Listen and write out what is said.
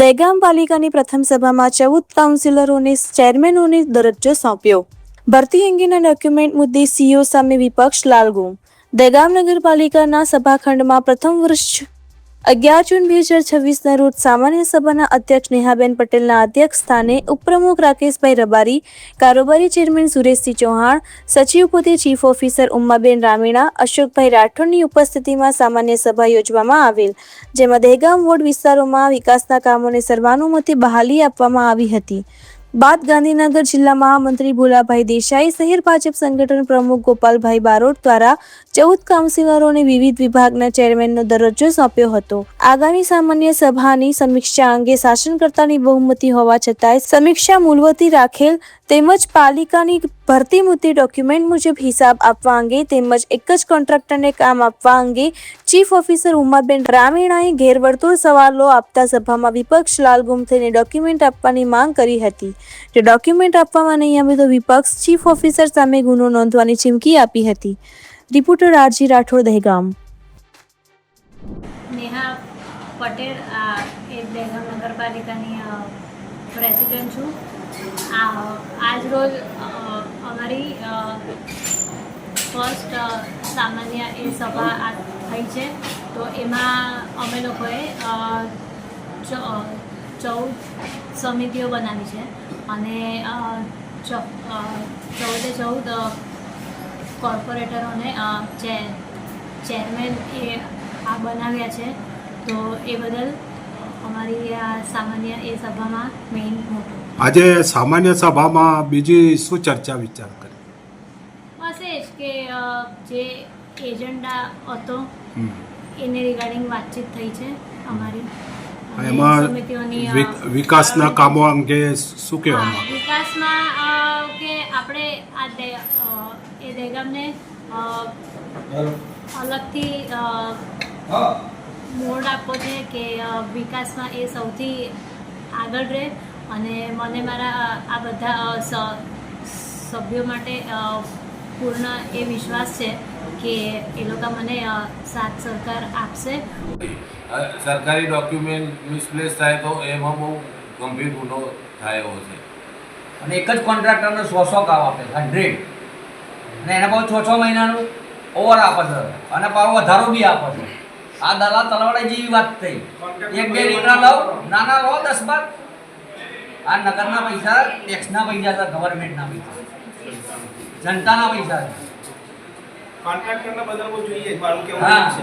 દહેગામ પાલિકાની પ્રથમ સભામાં 14 કાઉન્સિલરોને ચેરમેનોને દરજ્જો સોંપ્યો. ભરતી અંગેના ડોક્યુમેન્ટ મુદ્દે સીઓ સામે વિપક્ષ લાલગુમ. દહેગામ નગરપાલિકાના સભાખંડમાં પ્રથમ વર્ષ 11 જૂન 2026ના રોજ સામાન્ય સભાના અધ્યક્ષ નેહાબેન પટેલના અધ્યક્ષ સ્થાને ઉપપ્રમુખ રાકેશભાઈ રબારી, કારોબારી ચેરમેન સુરેશસિંહ ચૌહાણ, સચિવ પદે ચીફ ઓફિસર ઉમ્માબેન રામીણા, અશોકભાઈ રાઠોડની ઉપસ્થિતિમાં સામાન્ય સભા યોજવામાં આવેલ, જેમાં દહેગામ વોર્ડ વિસ્તારોમાં વિકાસના કામોને સર્વાનુમતે બહાલી આપવામાં આવી હતી. બાદ ગાંધીનગર જિલ્લા મહામંત્રી ભોલાભાઈ દેસાઈ, શહેર ભાજપ સંગઠન પ્રમુખ ગોપાલભાઈ બારોટ દ્વારા 14 કાઉન્સિલરોને વિવિધ વિભાગના ચેરમેનનો દરજ્જો સોંપ્યો હતો. આગામી સામાન્ય સભાની સમીક્ષા અંગે શાસનકર્તાની બહુમતી હોવા છતાંય સમીક્ષા મુલતવી રાખેલ તેમજ પાલિકાની ભરતી મુદ્દે ડોક્યુમેન્ટ મુજબ હિસાબ આપવા અંગે તેમજ એક જ કોન્ટ્રાક્ટરને કામ આપવા અંગે ચીફ ઓફિસર ઉમ્માબેન રામીણાએ ઘેરવર્તુળ સવાલો આપતા સભામાં વિપક્ષ લાલગુમ થઈને ડોક્યુમેન્ટ આપવાની માંગ કરી હતી. જો ડોક્યુમેન્ટ આપવામાં નહીં આવે તો વિપક્ષ ચીફ ઓફિસર સામે ગુનો નોંધવાની ચીમકી આપી હતી. Reporter RG Rathod, Dehgam. નેહા પટેલ, એ દહેગામ નગરપાલિકાની પ્રેસિડેન્ટ છું. આજ રોજ અમારી ફર્સ્ટ સામાન્ય એ સભા થઈ છે. તો એમાં અમે લોકોએ 14 સમિતિઓ બનાવી છે અને 14 કોર્પોરેટરોને ચેરમેન એ બનાવ્યા છે. તો એ બદલ અમારી આ સામાન્ય એ સભામાં મેઇન મોટો. આજે સામાન્ય સભામાં બીજી શું ચર્ચા વિચાર કરી? બસ એ જ કે જે એજન્ડા હતો એને રિગાર્ડિંગ વાતચીત થઈ છે અમારી. એમાં વિકાસના કામો અંગે શું કહેવામાં? વિકાસમાં કે આપણે એ દહેગામને અલગથી મોડ આપવો છે કે વિકાસમાં એ સૌથી આગળ રહે. અને મને મારા આ બધા સભ્યો માટે પૂર્ણ એ વિશ્વાસ છે કે એ લોકો મને સાથ સહકાર આપશે. સરકારી ડોક્યુમેન્ટ મિસપ્લેસ થાય તો એમાં બહુ ગંભીર ગુનો થાય એવો છે. અને એક જ કોન્ટ્રાક્ટરને 100 કામ આપે 100, અને એના પાછું 6 મહિનાનું ઓવર આપે છે અને પાછો વધારો બી આપે છે. આ દલાલ તલવાડા જેવી વાત થઈ. 1-2 લીટર લો, નાના લો 10-12. આ નગરના પૈસા, ટેક્સના પૈસા છે, ગવર્મેન્ટના પૈસા, જનતાના પૈસા છે. કોન્ટ્રાક્ટરને બદલવો જોઈએ મારું કેવું છે.